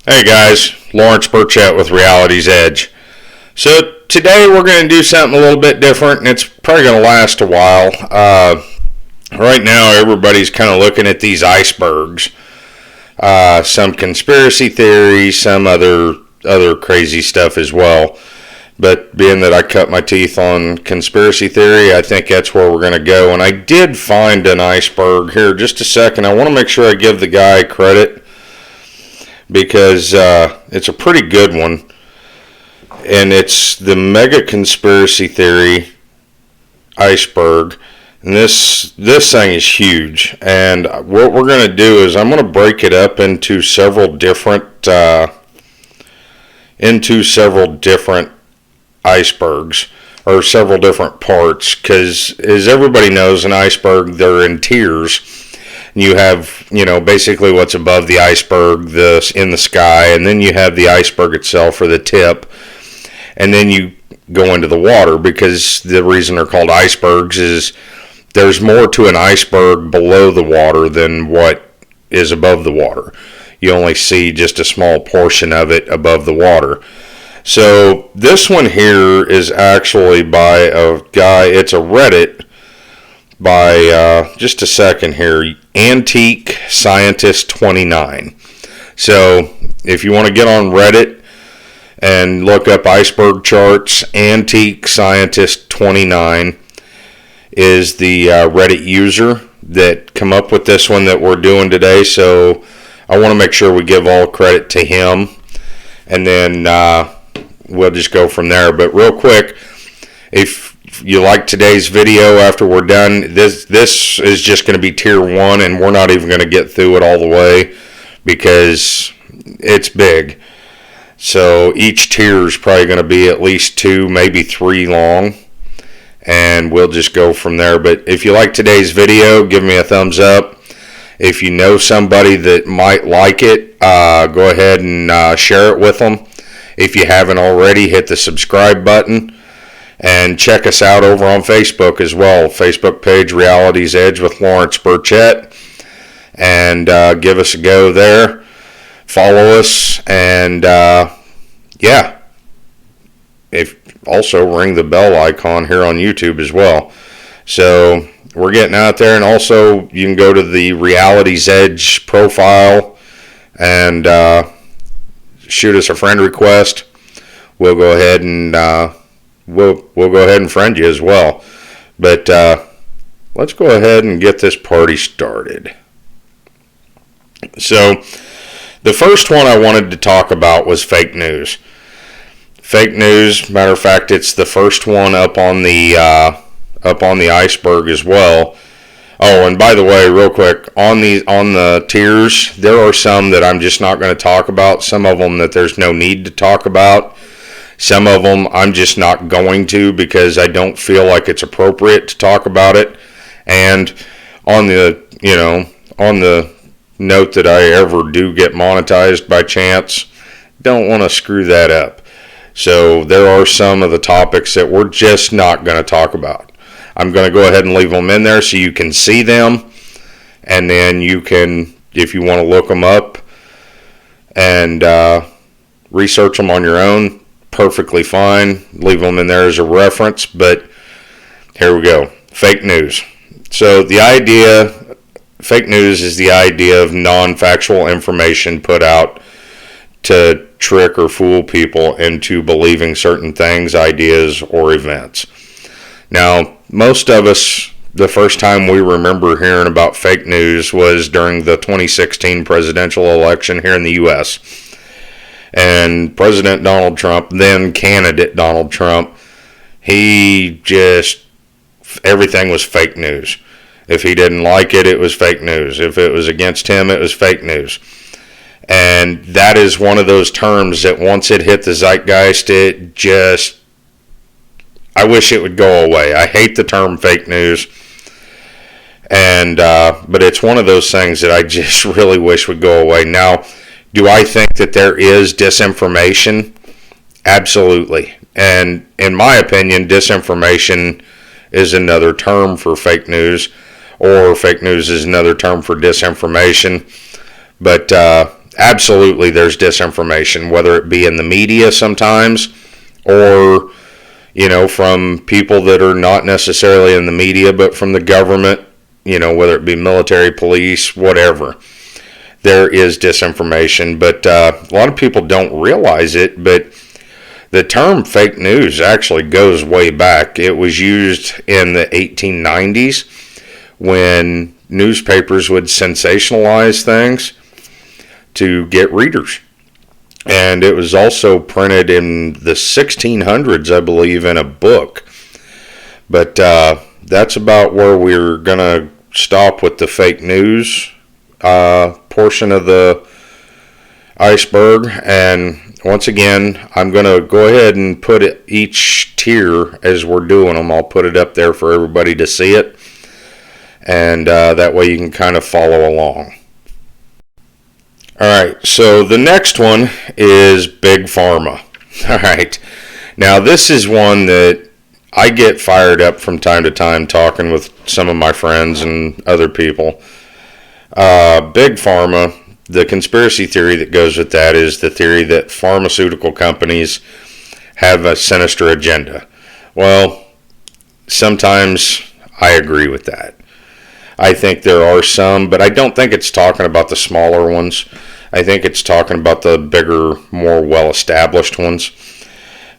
Hey guys, Lawrence Burchett with Reality's Edge. So today we're going to do something a little bit different, and it's probably going to last a while. Right now everybody's kind of looking at these icebergs. Some conspiracy theories, some other crazy stuff as well. But being that I cut my teeth on conspiracy theory, I think that's where we're going to go. And I did find an iceberg here. Just a second. I want to make sure I give the guy credit, because it's a pretty good one, and it's the Mega Conspiracy Theory Iceberg, and this thing is huge. And what we're going to do is I'm going to break it up into several different icebergs, or several different parts, because as everybody knows, an iceberg, they're in tiers. You have, basically what's above the iceberg, in the sky, and then you have the iceberg itself, or the tip, and then you go into the water, because the reason they're called icebergs is there's more to an iceberg below the water than what is above the water. You only see just a small portion of it above the water. So this one here is actually by a guy, it's a Reddit, by, just a second here, Antique Scientist 29. So if you want to get on Reddit and look up iceberg charts, Antique Scientist 29 is the Reddit user that come up with this one that we're doing today. So I want to make sure we give all credit to him, and then we'll just go from there. But real quick, if you like today's video after we're done, this is just going to be tier 1, and we're not even going to get through it all the way because it's big. So each tier is probably going to be at least 2, maybe 3 long, and we'll just go from there. But if you like today's video, give me a thumbs up. If you know somebody that might like it, go ahead and share it with them. If you haven't already, hit the subscribe button. And check us out over on Facebook as well. Facebook page, Reality's Edge with Lawrence Burchett. And give us a go there. Follow us. And also ring the bell icon here on YouTube as well. So we're getting out there. And also you can go to the Reality's Edge profile and shoot us a friend request. We'll go ahead and we'll go ahead and friend you as well. But let's go ahead and get this party started. So the first one I wanted to talk about was fake news. Fake news, matter of fact, it's the first one up on the iceberg as well. Oh, and by the way, real quick, on the tiers, there are some that I'm just not going to talk about. Some of them that there's no need to talk about. Some of them I'm just not going to, because I don't feel like it's appropriate to talk about it. And on the note that I ever do get monetized by chance, don't want to screw that up. So there are some of the topics that we're just not going to talk about. I'm going to go ahead and leave them in there so you can see them, and then you can, if you want to look them up and research them on your own, perfectly fine. Leave them in there as a reference. But here we go. Fake news. So fake news is the idea of non-factual information put out to trick or fool people into believing certain things, ideas, or events. Now, most of us, the first time we remember hearing about fake news was during the 2016 presidential election here in the U.S. And President Donald Trump, then candidate Donald Trump, everything was fake news. If he didn't like it, it was fake news. If it was against him, it was fake news. And that is one of those terms that once it hit the zeitgeist, I wish it would go away. I hate the term fake news. And but it's one of those things that I just really wish would go away. Now, do I think that there is disinformation? Absolutely. And in my opinion, disinformation is another term for fake news, or fake news is another term for disinformation. But absolutely there's disinformation, whether it be in the media sometimes or, from people that are not necessarily in the media, but from the government, whether it be military, police, whatever. There is disinformation, but a lot of people don't realize it, but the term fake news actually goes way back. It was used in the 1890s when newspapers would sensationalize things to get readers. And it was also printed in the 1600s, I believe, in a book. But that's about where we're going to stop with the fake news portion of the iceberg. And once again, I'm going to go ahead and put each tier as we're doing them. I'll put it up there for everybody to see it. And that way you can kind of follow along. Alright, so the next one is Big Pharma. Alright, now this is one that I get fired up from time to time talking with some of my friends and other people. Big Pharma, the conspiracy theory that goes with that is the theory that pharmaceutical companies have a sinister agenda. Well, sometimes I agree with that. I think there are some, but I don't think it's talking about the smaller ones. I think it's talking about the bigger, more well-established ones.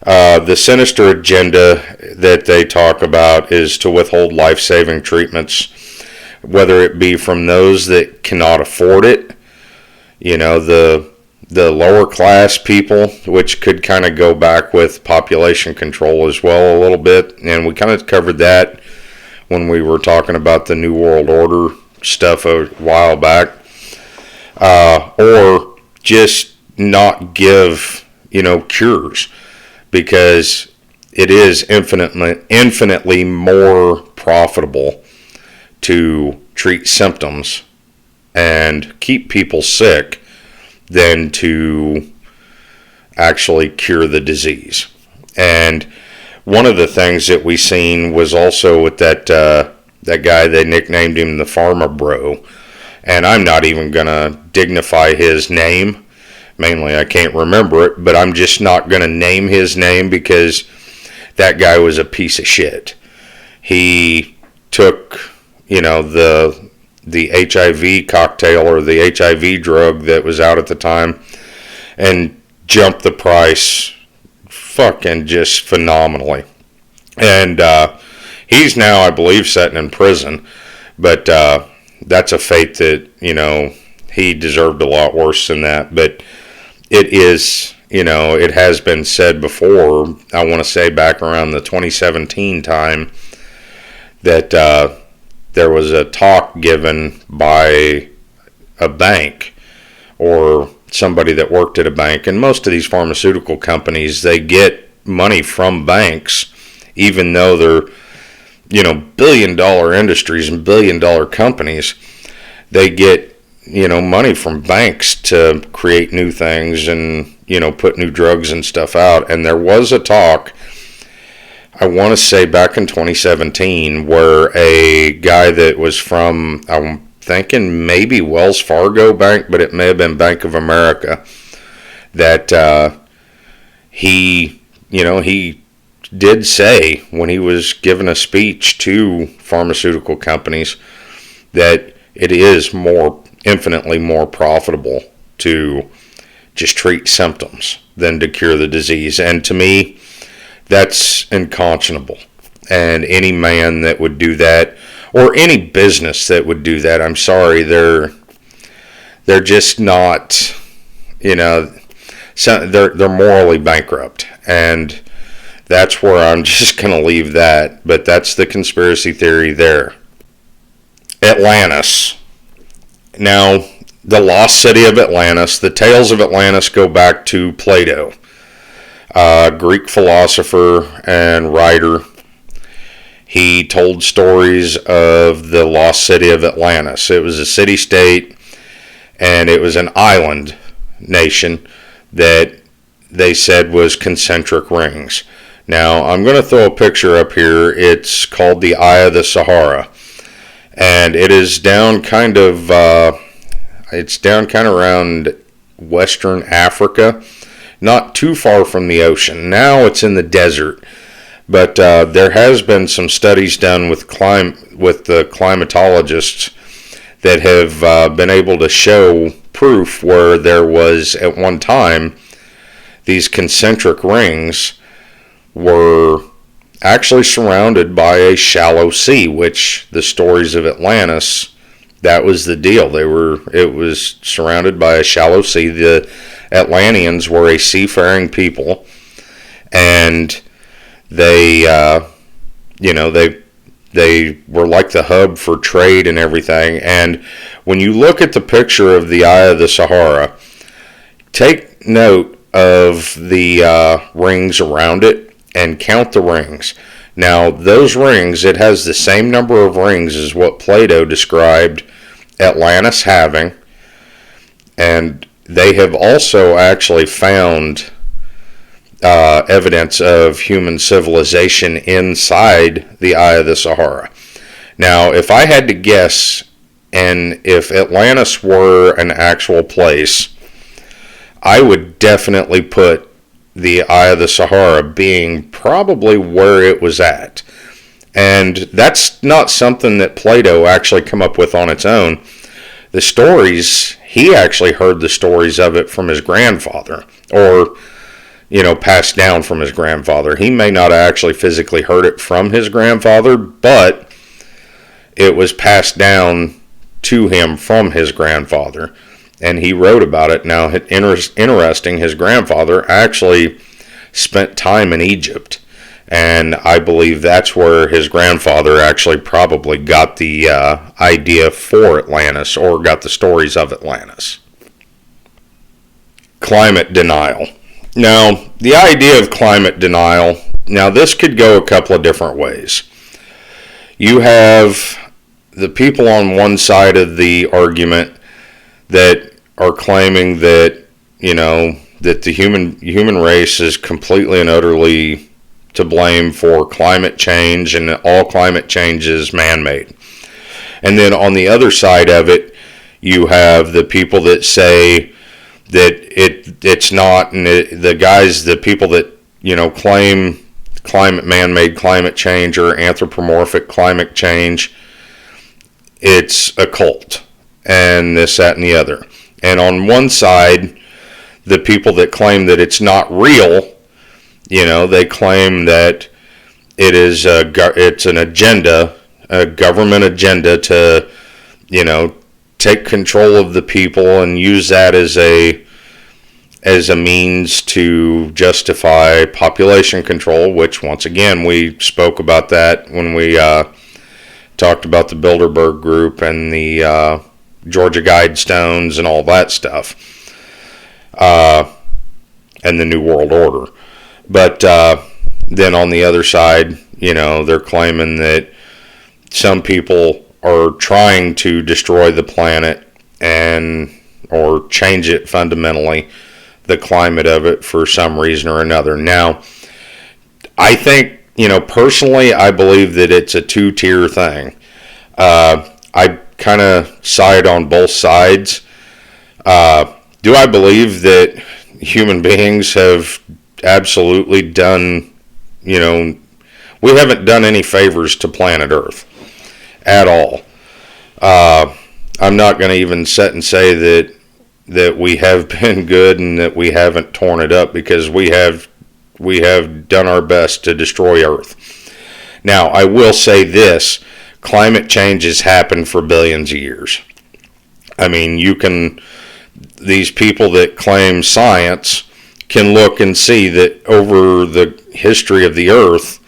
The sinister agenda that they talk about is to withhold life-saving treatments, whether it be from those that cannot afford it, the lower class people, which could kind of go back with population control as well a little bit, and we kind of covered that when we were talking about the New World Order stuff a while back, or just not give, cures, because it is infinitely more profitable to treat symptoms and keep people sick than to actually cure the disease. And one of the things that we seen was also with that guy, they nicknamed him the Pharma Bro, and I'm not even gonna dignify his name. Mainly, I can't remember it, but I'm just not gonna name his name because that guy was a piece of shit. He took, the HIV cocktail or the HIV drug that was out at the time and jumped the price fucking just phenomenally. And he's now, I believe, sitting in prison, but that's a fate that, he deserved a lot worse than that. But it is, it has been said before, I want to say back around the 2017 time, that there was a talk given by a bank or somebody that worked at a bank, and most of these pharmaceutical companies, they get money from banks, even though they're, billion-dollar industries and billion-dollar companies. They get, money from banks to create new things and, put new drugs and stuff out. And there was a talk, I want to say back in 2017, where a guy that was from, I'm thinking maybe Wells Fargo Bank, but it may have been Bank of America, that he did say when he was giving a speech to pharmaceutical companies that it is infinitely more profitable to just treat symptoms than to cure the disease. And to me, that's unconscionable. And any man that would do that, or any business that would do that, I'm sorry, they're just not, they're morally bankrupt. And that's where I'm just going to leave that. But that's the conspiracy theory there. Atlantis. Now, the lost city of Atlantis, the tales of Atlantis go back to Plato, Greek philosopher and writer. He told stories of the lost city of Atlantis. It was a city-state, and it was an island nation that they said was concentric rings. Now, I'm going to throw a picture up here. It's called the Eye of the Sahara, and it is down kind of around southwestern Africa, not too far from the ocean. Now it's in the desert, but there has been some studies done with the climatologists that have been able to show proof where there was at one time these concentric rings were actually surrounded by a shallow sea, which the stories of Atlantis, that was the deal. It was surrounded by a shallow sea. The Atlanteans were a seafaring people, and they were like the hub for trade and everything. And when you look at the picture of the Eye of the Sahara, take note of the rings around it and count the rings. Now, those rings, it has the same number of rings as what Plato described Atlantis having, and they have also actually found evidence of human civilization inside the Eye of the Sahara. Now, if I had to guess, and if Atlantis were an actual place, I would definitely put the Eye of the Sahara being probably where it was at. And that's not something that Plato actually come up with on its own. The stories, he actually heard the stories of it from his grandfather, or passed down from his grandfather. He may not have actually physically heard it from his grandfather, but it was passed down to him from his grandfather, and he wrote about it. Now, interesting, his grandfather actually spent time in Egypt, and I believe that's where his grandfather actually probably got the idea for Atlantis, or got the stories of Atlantis. Climate denial. Now, the idea of climate denial, now this could go a couple of different ways. You have the people on one side of the argument that are claiming that, that the human race is completely and utterly to blame for climate change, and that all climate change is man-made. And then on the other side of it, you have the people that say that it's not, and the people that claim man-made climate change or anthropomorphic climate change, it's a cult and this, that, and the other. And on one side, the people that claim that it's not real, they claim that it's an agenda, a government agenda to take control of the people and use that as a means to justify population control, which, once again, we spoke about that when we talked about the Bilderberg Group and the Georgia Guidestones and all that stuff, and the New World Order. But then on the other side, they're claiming that some people are trying to destroy the planet or change it fundamentally, the climate of it, for some reason or another. Now, I think, personally, I believe that it's a two-tier thing. I kind of side on both sides. Do I believe that human beings have absolutely done, we haven't done any favors to planet Earth at all. I'm not going to even sit and say that we have been good and that we haven't torn it up, because we have done our best to destroy Earth. Now, I will say this: climate change has happened for billions of years. I mean, these people that claim science can look and see that over the history of the Earth,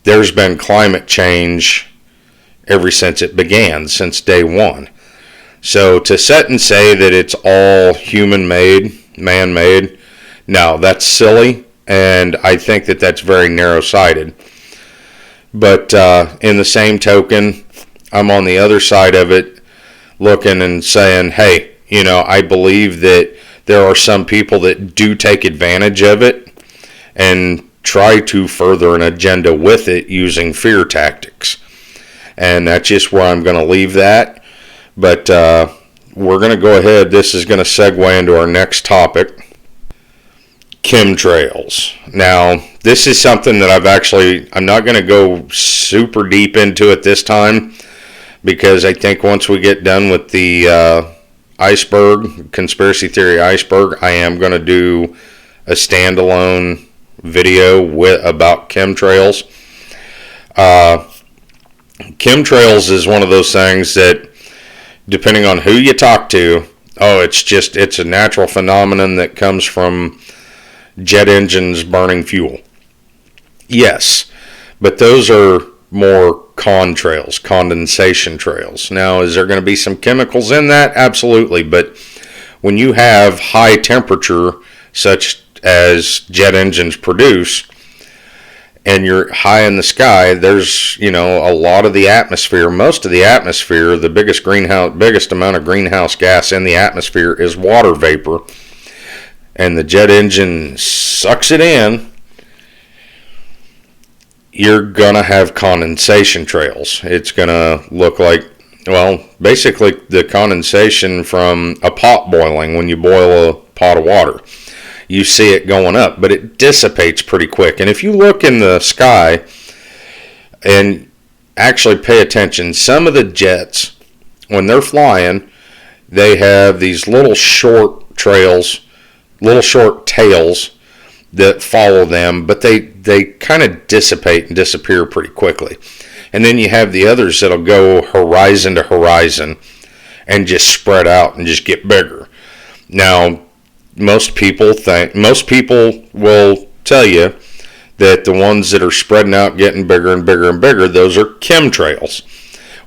there's been climate change ever since it began, since day one. So to sit and say that it's all human-made, man-made, no, that's silly, and I think that that's very narrow-sighted. But in the same token, I'm on the other side of it, looking and saying, hey, I believe that there are some people that do take advantage of it and try to further an agenda with it using fear tactics. And that's just where I'm going to leave that. But, we're going to go ahead. This is going to segue into our next topic, chemtrails. Now, this is something that I'm not going to go super deep into it this time, because I think once we get done with the iceberg, conspiracy theory iceberg, I am going to do a standalone video about chemtrails. Chemtrails is one of those things that, depending on who you talk to, it's a natural phenomenon that comes from jet engines burning fuel. Yes, but those are more contrails, condensation trails. Now, is there going to be some chemicals in that? Absolutely, but when you have high temperature, such as jet engines produce, and you're high in the sky, there's, a lot of the atmosphere, most of the atmosphere, the biggest amount of greenhouse gas in the atmosphere is water vapor, and the jet engine sucks it in. You're going to have condensation trails. It's going to look like, basically the condensation from a pot boiling. When you boil a pot of water, you see it going up, but it dissipates pretty quick. And if you look in the sky and actually pay attention, some of the jets, when they're flying, they have these little short trails, little short tails that follow them, but they kind of dissipate and disappear pretty quickly. And then you have the others that'll go horizon to horizon and just spread out and just get bigger. Now, most people will tell you that the ones that are spreading out, getting bigger and bigger and bigger, those are chemtrails,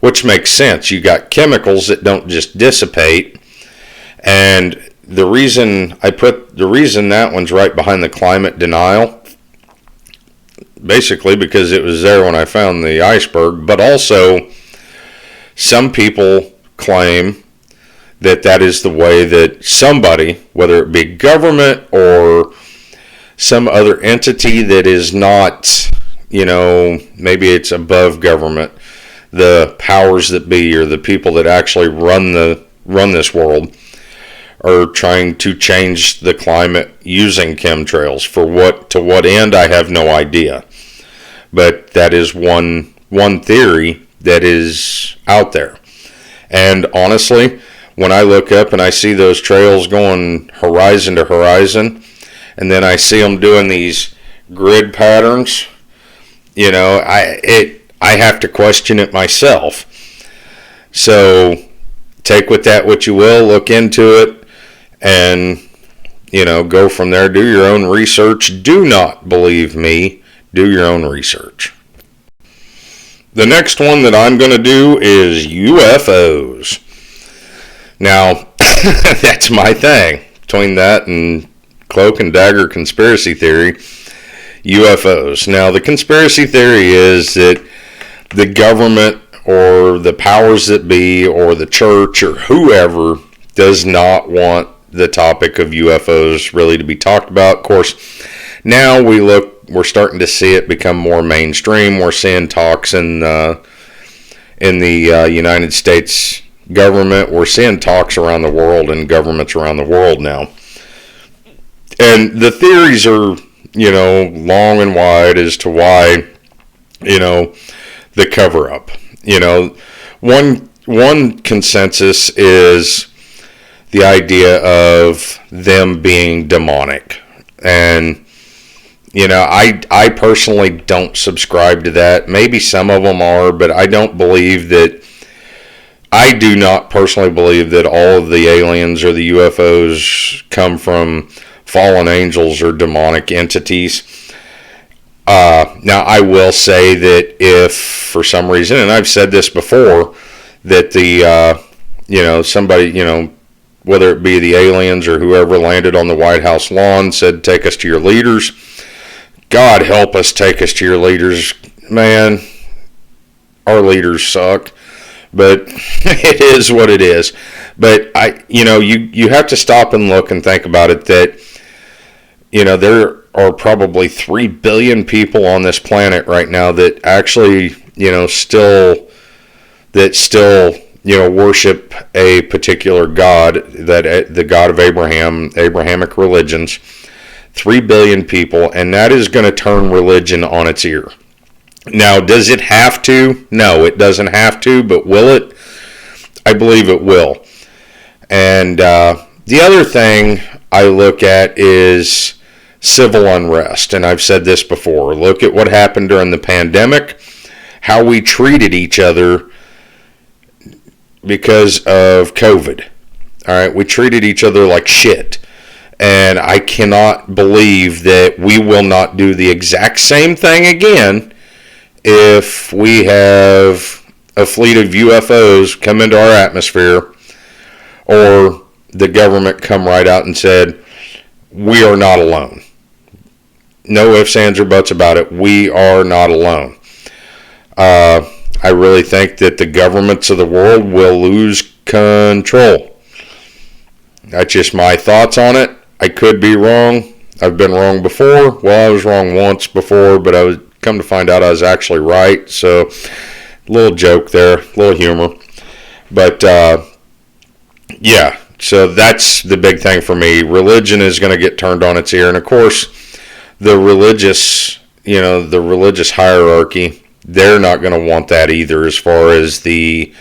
which makes sense. You got chemicals that don't just dissipate, and the reason that one's right behind the climate denial, basically because it was there when I found the iceberg, but also some people claim that is the way that somebody, whether it be government or some other entity that is not, maybe it's above government, the powers that be, or the people that actually run this world, are trying to change the climate using chemtrails. To what end, I have no idea. But that is one theory that is out there. And honestly, when I look up and I see those trails going horizon to horizon, and then I see them doing these grid patterns, I have to question it myself. So take with that what you will, look into it, and go from there. Do your own research. Do not believe me. Do your own research. The next one that I'm going to do is UFOs. Now, that's my thing. Between that and cloak and dagger conspiracy theory, UFOs. Now, the conspiracy theory is that the government or the powers that be or the church or whoever does not want the topic of UFOs really to be talked about. Of course, now we're starting to see it become more mainstream. We're seeing talks in the United States government. We're seeing talks around the world and governments around the world now. And the theories are, long and wide as to why, the cover-up. One consensus is the idea of them being demonic. And, I personally don't subscribe to that. Maybe some of them are, but I do not personally believe that all of the aliens or the UFOs come from fallen angels or demonic entities. Now, I will say that if for some reason, and I've said this before, that somebody, whether it be the aliens or whoever landed on the White House lawn, said, take us to your leaders. God help us, take us to your leaders. Man, our leaders suck. But it is what it is. But you have to stop and look and think about it, that, there are probably 3 billion people on this planet right now that actually, still worship a particular God, that the God of Abrahamic religions, 3 billion people, and that is going to turn religion on its ear. Now, does it have to? No, it doesn't have to, but will it? I believe it will. And the other thing I look at is civil unrest, and I've said this before. Look at what happened during the pandemic, how we treated each other because of COVID. All right, we treated each other like shit. And I cannot believe that we will not do the exact same thing again if we have a fleet of UFOs come into our atmosphere, or the government come right out and said, we are not alone. No ifs, ands, or buts about it. We are not alone. I really think that the governments of the world will lose control. That's just my thoughts on it. I could be wrong. I've been wrong before. Well, I was wrong once before, but I was come to find out I was actually right. So, little joke there, little humor. But, yeah, so that's the big thing for me. Religion is going to get turned on its ear. And, of course, the religious hierarchy, they're not going to want that either, as far as the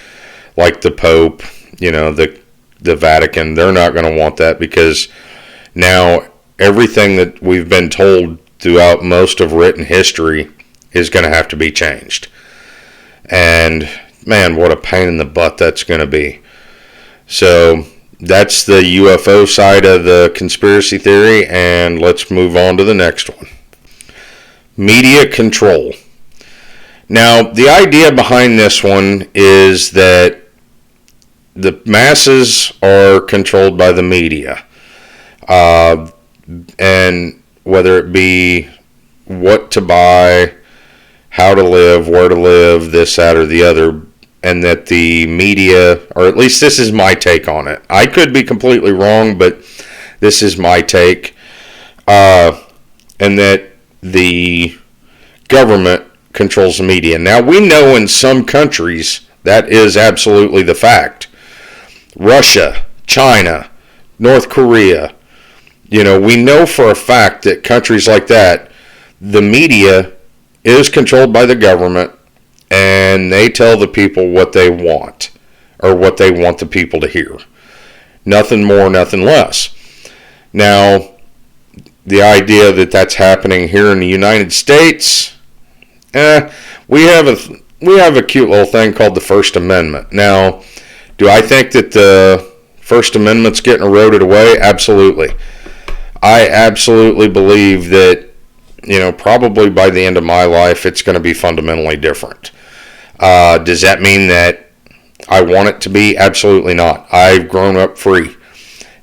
Pope, the Vatican. They're not going to want that, because now everything that we've been told throughout most of written history is going to have to be changed. And, man, what a pain in the butt that's going to be. So that's the UFO side of the conspiracy theory, and let's move on to the next one. Media control. Now, the idea behind this one is that the masses are controlled by the media. And whether it be what to buy, how to live, where to live, this, that, or the other, and that the media, or at least this is my take on it. I could be completely wrong, but this is my take. And that the government controls the media. Now, we know in some countries that is absolutely the fact. Russia, China, North Korea, we know for a fact that countries like that, the media is controlled by the government, and they tell the people what they want, or what they want the people to hear. Nothing more, nothing less. Now, the idea that that's happening here in the United States, we have a cute little thing called the First Amendment. Now, do I think that the First Amendment's getting eroded away? Absolutely. I absolutely believe that, probably by the end of my life, it's going to be fundamentally different. Does that mean that I want it to be? Absolutely not. I've grown up free.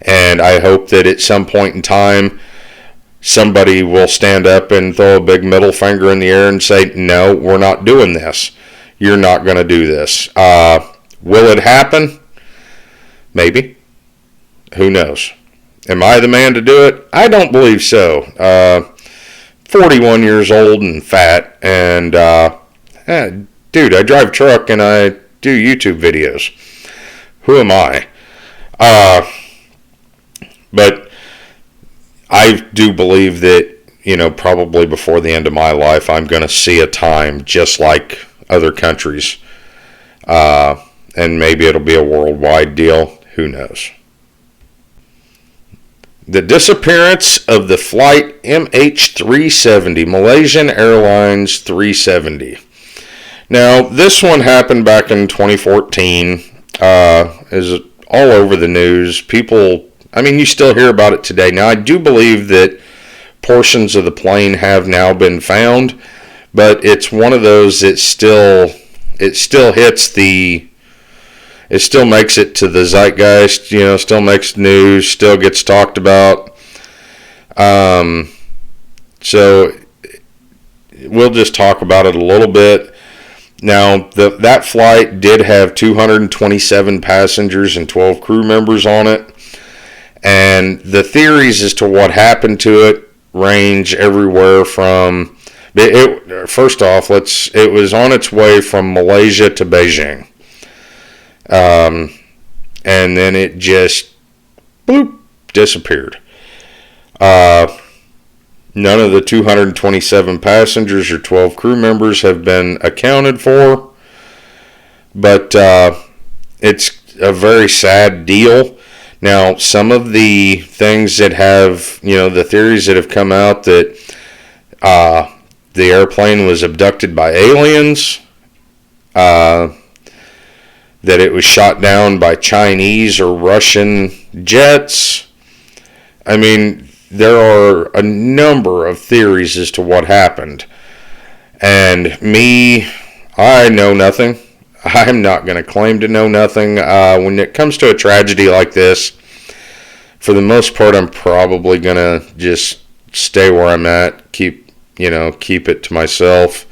And I hope that at some point in time, somebody will stand up and throw a big middle finger in the air and say, no, we're not doing this. You're not going to do this. Will it happen? Maybe. Who knows? Am I the man to do it? I don't believe so. 41 years old and fat, and dude, I drive a truck and I do YouTube videos. Who am I? But I do believe that, probably before the end of my life, I'm going to see a time just like other countries. And maybe it'll be a worldwide deal. Who knows? The disappearance of the flight MH370, Malaysian Airlines 370. Now, this one happened back in 2014. Is all over the news. People, you still hear about it today. Now, I do believe that portions of the plane have now been found, but it's one of those that still makes it to the zeitgeist, still makes news, still gets talked about. So we'll just talk about it a little bit. Now, that flight did have 227 passengers and 12 crew members on it. And the theories as to what happened to it range everywhere from... First off, it was on its way from Malaysia to Beijing. And then it just, bloop, disappeared. None of the 227 passengers or 12 crew members have been accounted for. But it's a very sad deal. Now, some of the things that have, the theories that have come out that the airplane was abducted by aliens, that it was shot down by Chinese or Russian jets. I mean, there are a number of theories as to what happened. And me, I know nothing. I'm not going to claim to know nothing. When it comes to a tragedy like this, for the most part, I'm probably going to just stay where I'm at, keep it to myself.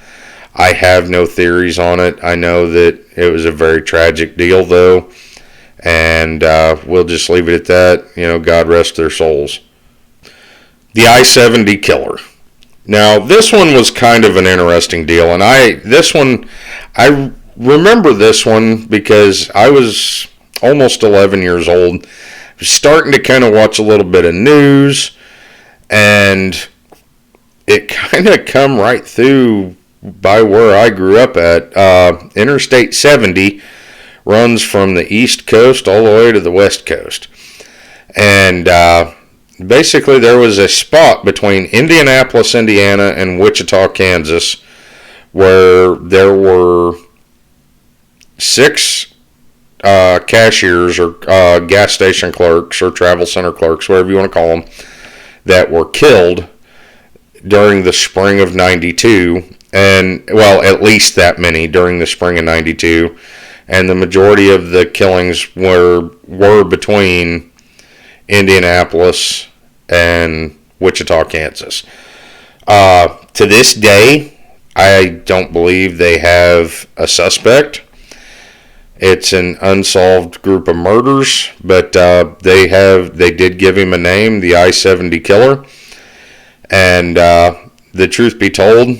I have no theories on it. I know that it was a very tragic deal, though, and we'll just leave it at that. God rest their souls. The I-70 killer. Now, this one was kind of an interesting deal, and I remember this one because I was almost 11 years old. I was starting to kind of watch a little bit of news, and it kind of come right through by where I grew up at. Interstate 70 runs from the East Coast all the way to the West Coast. And basically there was a spot between Indianapolis, Indiana, and Wichita, Kansas, where there were 6 cashiers or gas station clerks or travel center clerks, whatever you want to call them, that were killed during the spring of 92. And, well, at least that many during the spring of 92. And the majority of the killings were between Indianapolis and Wichita, Kansas. To this day, I don't believe they have a suspect. It's an unsolved group of murders, but they did give him a name, the I-70 killer. And the truth be told,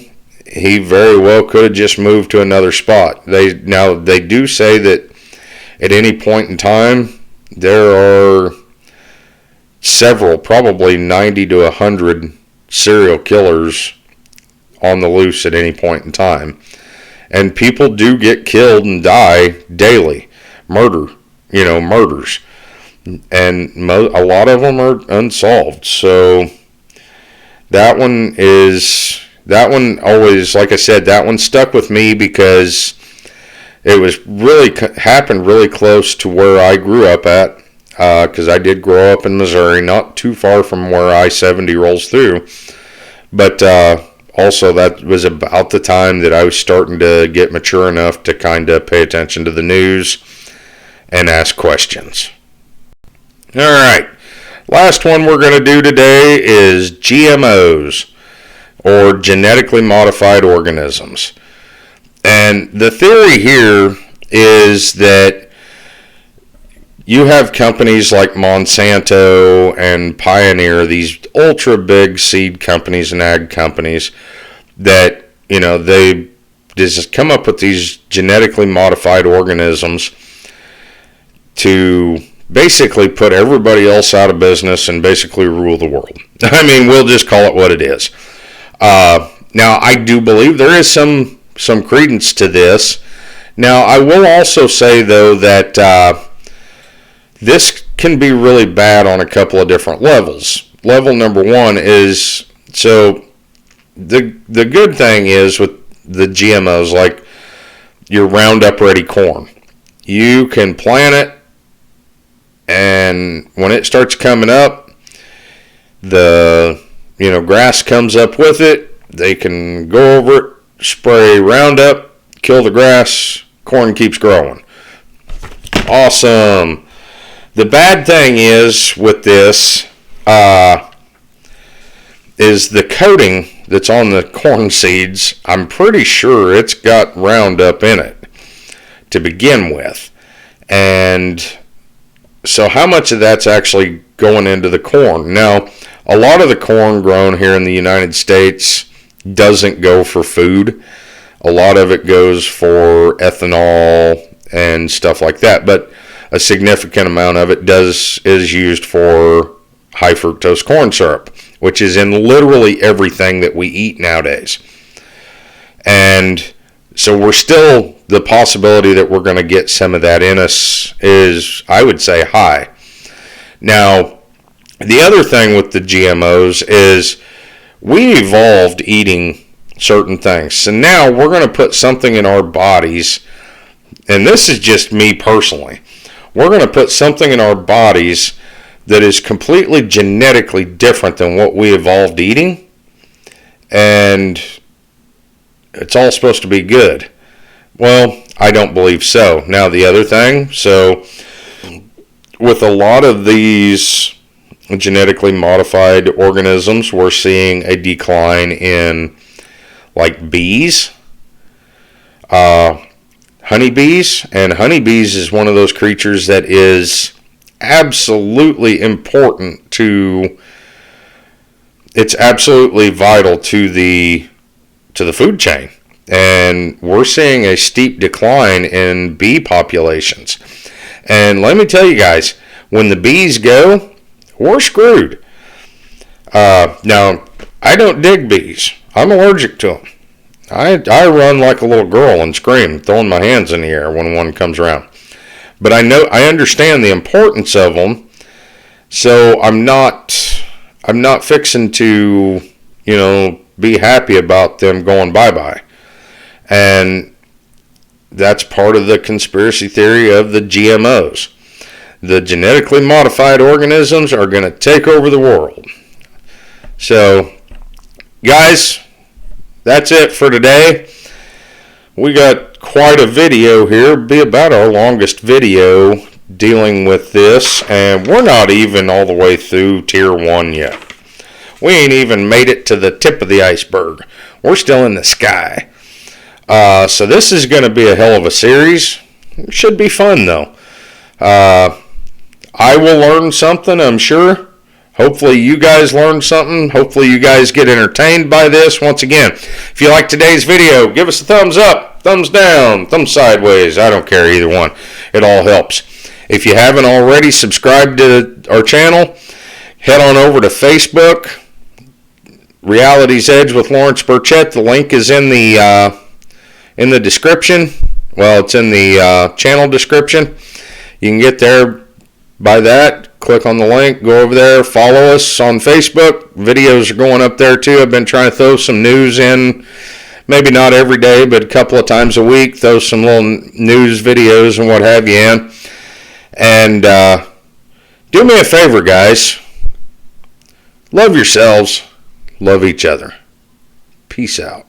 he very well could have just moved to another spot. They do say that at any point in time, there are several, probably 90 to 100 serial killers on the loose at any point in time. And people do get killed and die daily. Murders. And a lot of them are unsolved. So that one always, like I said, that one stuck with me because it was happened really close to where I grew up at. Because I did grow up in Missouri, not too far from where I-70 rolls through. But also that was about the time that I was starting to get mature enough to kind of pay attention to the news and ask questions. All right, last one we're going to do today is GMOs, or genetically modified organisms. And the theory here is that you have companies like Monsanto and Pioneer, these ultra big seed companies and ag companies that, they just come up with these genetically modified organisms to basically put everybody else out of business and basically rule the world. I mean, we'll just call it what it is. Now, I do believe there is some credence to this. Now, I will also say, though, that this can be really bad on a couple of different levels. Level number one is, so the good thing is with the GMOs, like your Roundup Ready corn, you can plant it, and when it starts coming up, the grass comes up with it. They can go over it, spray Roundup, kill the grass, corn keeps growing. Awesome. The bad thing is with this is the coating that's on the corn seeds. I'm pretty sure it's got Roundup in it to begin with. And so how much of that's actually going into the corn? Now, a lot of the corn grown here in the United States doesn't go for food. A lot of it goes for ethanol and stuff like that. But a significant amount of it is used for high fructose corn syrup, which is in literally everything that we eat nowadays. And so we're still, the possibility that we're going to get some of that in us is, I would say, high. Now, the other thing with the GMOs is we evolved eating certain things. So now we're going to put something in our bodies, and this is just me personally. We're going to put something in our bodies that is completely genetically different than what we evolved eating, and it's all supposed to be good. Well, I don't believe so. Now, the other thing, so with a lot of these genetically modified organisms, we're seeing a decline in, like, bees, honeybees, and honeybees is one of those creatures that is absolutely important to, it's absolutely vital to the food chain. And we're seeing a steep decline in bee populations. And let me tell you guys, when the bees go, we're screwed. Now, I don't dig bees. I'm allergic to them. I run like a little girl and scream, throwing my hands in the air when one comes around. But I understand the importance of them, so I'm not fixing to, be happy about them going bye-bye. And that's part of the conspiracy theory of the GMOs. The genetically modified organisms are going to take over the world. So, guys, that's it for today. We got quite a video here. It'll be about our longest video dealing with this, and we're not even all the way through Tier 1 yet. We ain't even made it to the tip of the iceberg. We're still in the sky. So this is going to be a hell of a series. It should be fun, though. I will learn something, I'm sure. Hopefully you guys learn something. Hopefully you guys get entertained by this. Once again, if you like today's video, give us a thumbs up, thumbs down, thumbs sideways. I don't care, either one. It all helps. If you haven't already subscribed to our channel, head on over to Facebook, Reality's Edge with Lawrence Burchett. The link is in the description. Well, it's in the channel description. You can get there by that. Click on the link, go over there, follow us on Facebook. Videos are going up there too. I've been trying to throw some news in, maybe not every day, but a couple of times a week, throw some little news videos and what have you in. And do me a favor, guys. Love yourselves. Love each other. Peace out.